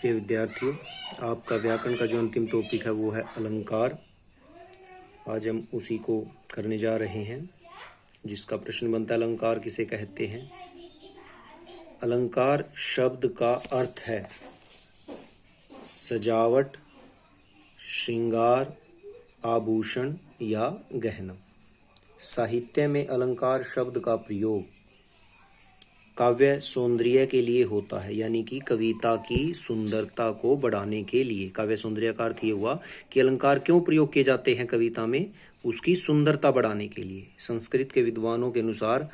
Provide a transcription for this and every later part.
प्रिय विद्यार्थियों, आपका व्याकरण का जो अंतिम टॉपिक है वो है अलंकार। आज हम उसी को करने जा रहे हैं, जिसका प्रश्न बनता है अलंकार किसे कहते हैं। अलंकार शब्द का अर्थ है सजावट, श्रृंगार, आभूषण या गहना। साहित्य में अलंकार शब्द का प्रयोग काव्य सौंदर्य के लिए होता है, यानी कि कविता की सुंदरता को बढ़ाने के लिए। काव्य सौंदर्य का अर्थ ये हुआ कि अलंकार क्यों प्रयोग किए जाते हैं कविता में, उसकी सुंदरता बढ़ाने के लिए। संस्कृत के विद्वानों के अनुसार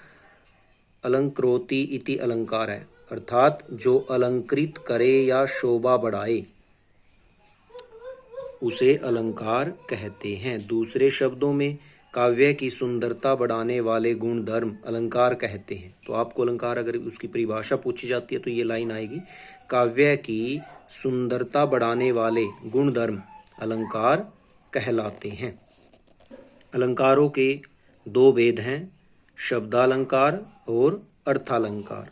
अलंकृति इति अलंकार है, अर्थात जो अलंकृत करे या शोभा बढ़ाए उसे अलंकार कहते हैं। दूसरे शब्दों में काव्य की सुंदरता बढ़ाने वाले गुण धर्म अलंकार कहते हैं। तो आपको अलंकार अगर उसकी परिभाषा पूछी जाती है तो ये लाइन आएगी, काव्य की सुंदरता बढ़ाने वाले गुण धर्म अलंकार कहलाते हैं। अलंकारों के दो भेद हैं, शब्दालंकार और अर्थालंकार।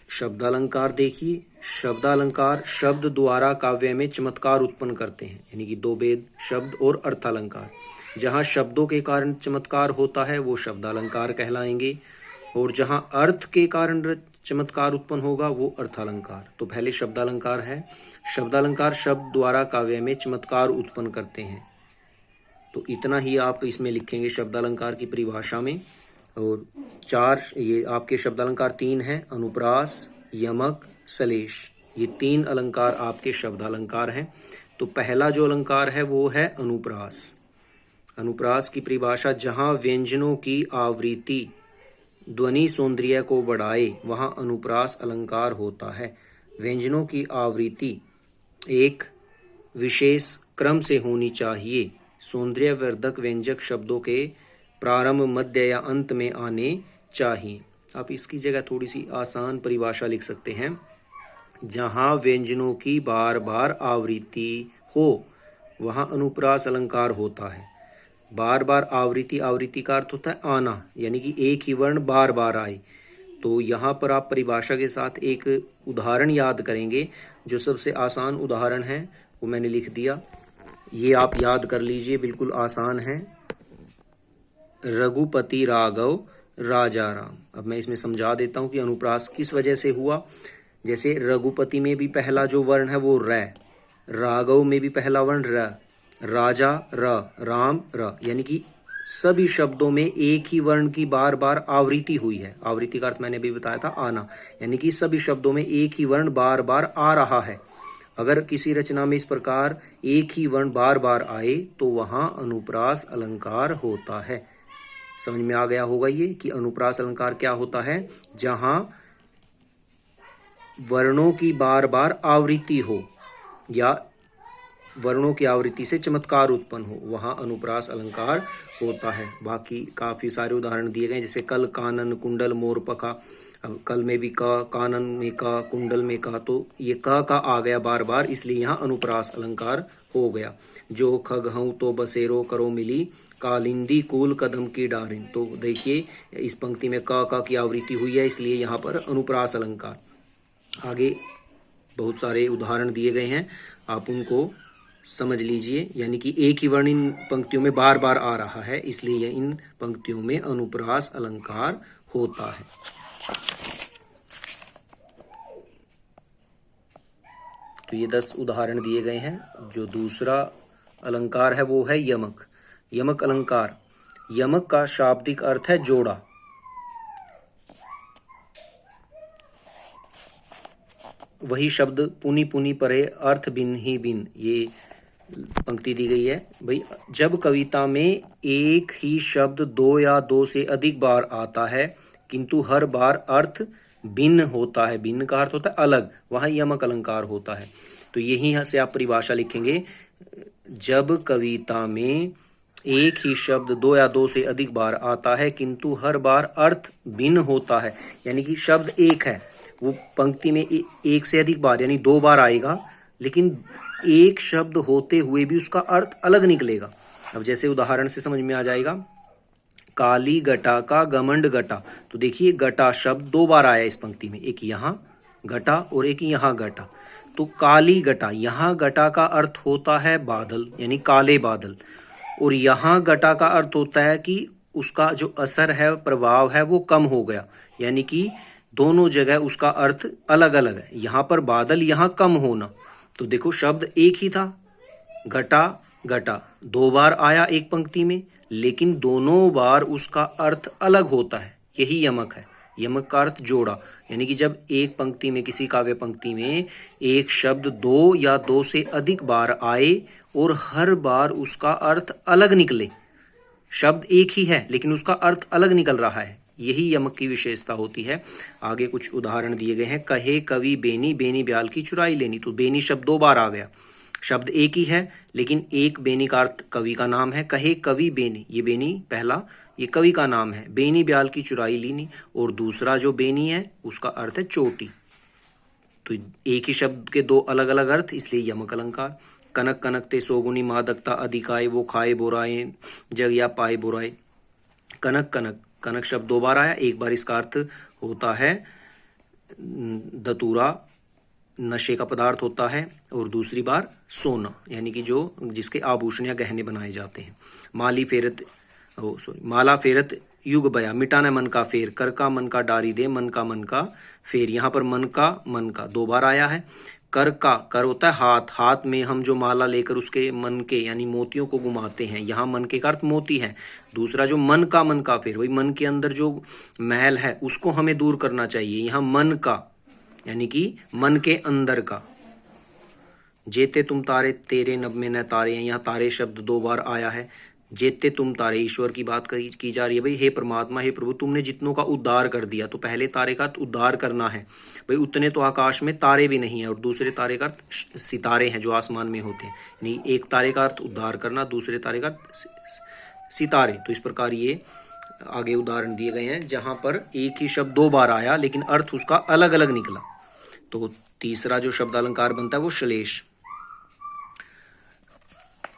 शब्दालंकार देखिए, शब्दालंकार शब्द द्वारा काव्य में चमत्कार उत्पन्न करते हैं, यानी कि दो भेद, शब्द और अर्थालंकार। जहाँ शब्दों के कारण चमत्कार होता है वो शब्दालंकार कहलाएंगे, और जहाँ अर्थ के कारण चमत्कार उत्पन्न होगा वो अर्थालंकार। तो पहले शब्दालंकार है। शब्दालंकार शब्द द्वारा काव्य में चमत्कार उत्पन्न करते हैं। तो इतना ही आप इसमें लिखेंगे शब्दालंकार की परिभाषा में। और चार ये आपके शब्दालंकार तीन हैं, अनुप्रास, यमक, श्लेष। ये तीन अलंकार आपके शब्दालंकार हैं। तो पहला जो अलंकार है वो है अनुप्रास। अनुप्रास की परिभाषा, जहाँ व्यंजनों की आवृत्ति ध्वनि सौंदर्य को बढ़ाए वहाँ अनुप्रास अलंकार होता है। व्यंजनों की आवृत्ति एक विशेष क्रम से होनी चाहिए। सौंदर्यवर्धक व्यंजक शब्दों के प्रारंभ, मध्य या अंत में आने चाहिए। आप इसकी जगह थोड़ी सी आसान परिभाषा लिख सकते हैं, जहाँ व्यंजनों की बार बार आवृत्ति हो वहाँ अनुप्रास अलंकार होता है। बार बार आवृत्ति, आवृत्ति का अर्थ होता है आना, यानी कि एक ही वर्ण बार बार आए। तो यहाँ पर आप परिभाषा के साथ एक उदाहरण याद करेंगे। जो सबसे आसान उदाहरण है वो मैंने लिख दिया, ये आप याद कर लीजिए, बिल्कुल आसान है। रघुपति राघव राजा राम। अब मैं इसमें समझा देता हूँ कि अनुप्रास किस वजह से हुआ। जैसे रघुपति में भी पहला जो वर्ण है वो र, राघव में भी पहला वर्ण र, राजा र, राम र, यानी कि सभी शब्दों में एक ही वर्ण की बार बार आवृत्ति हुई है। आवृत्ति का अर्थ मैंने भी बताया था आना, यानी कि सभी शब्दों में एक ही वर्ण बार बार आ रहा है। अगर किसी रचना में इस प्रकार एक ही वर्ण बार बार आए तो वहां अनुप्रास अलंकार होता है। समझ में आ गया होगा ये कि अनुप्रास अलंकार क्या होता है। जहां वर्णों की बार बार आवृत्ति हो या वर्णों की आवृत्ति से चमत्कार उत्पन्न हो वहां अनुप्रास अलंकार होता है। बाकी काफी सारे उदाहरण दिए गए, जैसे कल, कानन, कुंडल, मोर, पखा। अब कल में भी क, कानन में क, कुंडल में क, तो ये क का आ गया बार बार, इसलिए यहाँ अनुप्रास अलंकार हो गया। जो खग हूँ तो बसेरो करो मिली, कालिंदी कूल कदम की डारिन। तो देखिए इस पंक्ति में क की आवृत्ति हुई है, इसलिए यहाँ पर अनुप्रास अलंकार। आगे बहुत सारे उदाहरण दिए गए हैं, आप उनको समझ लीजिए। यानी कि एक ही वर्ण इन पंक्तियों में बार बार आ रहा है, इसलिए इन पंक्तियों में अनुप्रास अलंकार होता है। तो ये 10 उदाहरण दिए गए हैं। जो दूसरा अलंकार है वो है यमक। यमक अलंकार। यमक का शाब्दिक अर्थ है जोड़ा। वही शब्द पुनि पुनि परे, अर्थ भिन्न ही भिन्न। ये पंक्ति दी गई है भाई, जब कविता में एक ही शब्द दो या दो से अधिक बार आता है किंतु हर बार अर्थ भिन्न होता है, भिन्न का अर्थ होता है अलग, वहाँ यमक अलंकार होता है। तो यही से आप परिभाषा लिखेंगे, जब कविता में एक ही शब्द दो या दो से अधिक बार आता है किंतु हर बार अर्थ भिन्न होता है, यानी कि शब्द एक है, वो पंक्ति में एक से अधिक बार यानी 2 बार आएगा, लेकिन एक शब्द होते हुए भी उसका अर्थ अलग निकलेगा। अब जैसे उदाहरण से समझ में आ जाएगा, काली घटा का घमंड घटा। तो देखिए घटा शब्द 2 बार आया इस पंक्ति में, एक यहाँ घटा और एक यहाँ घटा। तो काली घटा, यहाँ घटा का अर्थ होता है बादल यानी काले बादल, और यहाँ घटा का अर्थ होता है कि उसका जो असर है, प्रभाव है, वो कम हो गया, यानी कि दोनों जगह उसका अर्थ अलग अलग है। यहाँ पर बादल, यहाँ कम होना। तो देखो शब्द एक ही था, घटा घटा, दो बार आया एक पंक्ति में, लेकिन दोनों बार उसका अर्थ अलग होता है। यही यमक है। यमक का अर्थ जोड़ा, यानी कि जब एक पंक्ति में, किसी काव्य पंक्ति में एक शब्द दो या दो से अधिक बार आए और हर बार उसका अर्थ अलग निकले, शब्द एक ही है लेकिन उसका अर्थ अलग निकल रहा है, यही यमक की विशेषता होती है। आगे कुछ उदाहरण दिए गए हैं। कहे कवि बेनी, बेनी ब्याल की चुराई लेनी। तो बेनी शब्द दो बार आ गया, शब्द एक ही है लेकिन एक बेनी का अर्थ कवि का नाम है। कहे कवि बेनी, ये बेनी पहला, ये कवि का नाम है। बेनी ब्याल की चुराई लीनी, और दूसरा जो बेनी है उसका अर्थ है चोटी। तो एक ही शब्द के दो अलग अलग अर्थ, इसलिए यमक अलंकार। कनक कनक ते सोगुनी मादकता अधिकाय, वो खाए बुराए जग या पाए बुराए। कनक कनक, कनक शब्द दो बार आया, एक बार इसका अर्थ होता है दतूरा, नशे का पदार्थ होता है, और दूसरी बार सोना, यानी कि जो जिसके आभूषण या गहने बनाए जाते हैं। माला फेरत युग बया, मिटाना मन का फेर, कर का मन का डारी दे, मन का फेर। यहाँ पर मन का दो बार आया है। कर का, कर होता है हाथ, हाथ में हम जो माला लेकर उसके मन के यानी मोतियों को घुमाते हैं, यहाँ मन के का अर्थ मोती है। दूसरा जो मन का फेर, वही मन के अंदर जो मैल है उसको हमें दूर करना चाहिए। यहाँ मन का यानी कि मन के अंदर का। जेते तुम तारे तेरे नभ में न तारे हैं, यहाँ तारे शब्द दो बार आया है। जेते तुम तारे, ईश्वर की बात की जा रही है। भाई हे परमात्मा, हे प्रभु, तुमने जितनों का उद्धार कर दिया। तो पहले तारे का उद्धार करना है, भाई उतने तो आकाश में तारे भी नहीं है, और दूसरे तारे का अर्थ सितारे हैं जो आसमान में होते हैं। यानी एक तारे का अर्थ उद्धार करना, दूसरे तारे का सितारे। तो इस प्रकार ये आगे उदाहरण दिए गए हैं जहां पर एक ही शब्द दो बार आया लेकिन अर्थ उसका अलग अलग निकला। तो तीसरा जो शब्द अलंकार बनता है वो श्लेष।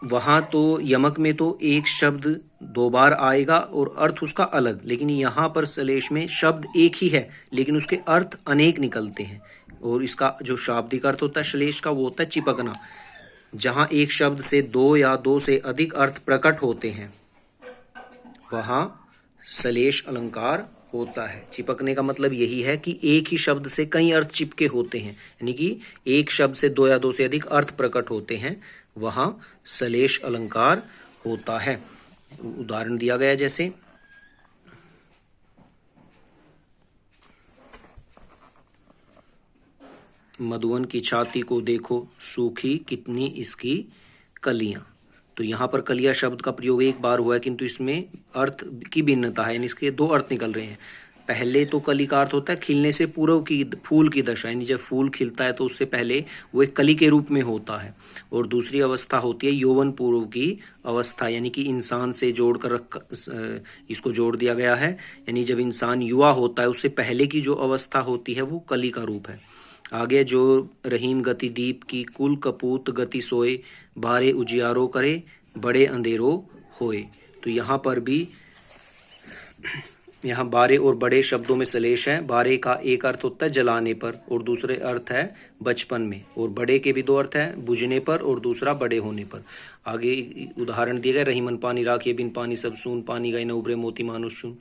वहां तो यमक में तो एक शब्द दो बार आएगा और अर्थ उसका अलग, लेकिन यहाँ पर श्लेष में शब्द एक ही है लेकिन उसके अर्थ अनेक निकलते हैं। और इसका जो शाब्दिक अर्थ होता है श्लेष का, वो होता है चिपकना। जहाँ एक शब्द से दो या दो से अधिक अर्थ प्रकट होते हैं वहाँ श्लेष अलंकार होता है। चिपकने का मतलब यही है कि एक ही शब्द से कई अर्थ चिपके होते हैं, यानी कि एक शब्द से दो या दो से अधिक अर्थ प्रकट होते हैं, वहाँ श्लेष अलंकार होता है। उदाहरण दिया गया जैसे मधुवन की छाती को देखो सूखी कितनी इसकी कलियां। तो यहाँ पर कलिया शब्द का प्रयोग एक बार हुआ है किंतु इसमें अर्थ की भिन्नता है, यानी इसके दो अर्थ निकल रहे हैं। पहले तो कली का अर्थ होता है खिलने से पूर्व की फूल की दशा, यानी जब फूल खिलता है तो उससे पहले वो एक कली के रूप में होता है। और दूसरी अवस्था होती है यौवन पूर्व की अवस्था, यानी कि इंसान से जोड़कर इसको जोड़ दिया गया है, यानी जब इंसान युवा होता है उससे पहले की जो अवस्था होती है वो कली का रूप है। आगे जो रहीम गति दीप की कुल कपूत गति सोए, बारे उजियारो करे बड़े अंधेरो होए। तो यहाँ पर भी यहाँ बारे और बड़े शब्दों में श्लेष है। बारे का एक अर्थ होता है जलाने पर और दूसरे अर्थ है बचपन में, और बड़े के भी दो अर्थ है बुझने पर और दूसरा बड़े होने पर। आगे उदाहरण दिए गए, रही मन पानी राखिए बिन पानी सब सून, पानी गए न उबरे मोती मानुष चून।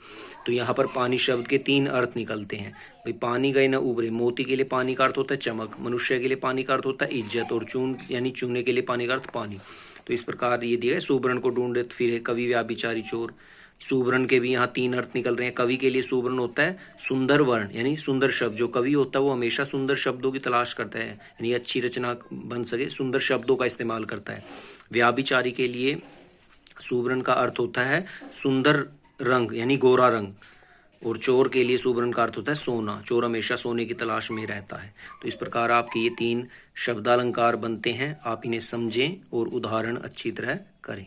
तो यहाँ पर पानी शब्द के तीन अर्थ निकलते हैं। भाई पानी गए न उबरे, मोती के लिए पानी का अर्थ होता है चमक, मनुष्य के लिए पानी का अर्थ होता है इज्जत, और चून यानी चूने के लिए पानी का अर्थ पानी। तो इस प्रकार ये दिया है। सुवर्ण को ढूंढे फिरे कवि व्याभिचारी चोर। सुवर्ण के भी यहाँ तीन अर्थ निकल रहे हैं। कवि के लिए सुवर्ण होता है सुंदर वर्ण, यानी सुंदर शब्द। जो कवि होता है वो हमेशा सुंदर शब्दों की तलाश करता है, यानी अच्छी रचना बन सके, सुंदर शब्दों का इस्तेमाल करता है। व्याभिचारी के लिए सुवर्ण का अर्थ होता है सुंदर रंग, यानी गोरा रंग। और चोर के लिए सुवर्ण का अर्थ होता है सोना, चोर हमेशा सोने की तलाश में रहता है। तो इस प्रकार आपके ये तीन शब्दालंकार बनते हैं। आप इन्हें समझें और उदाहरण अच्छी तरह करें।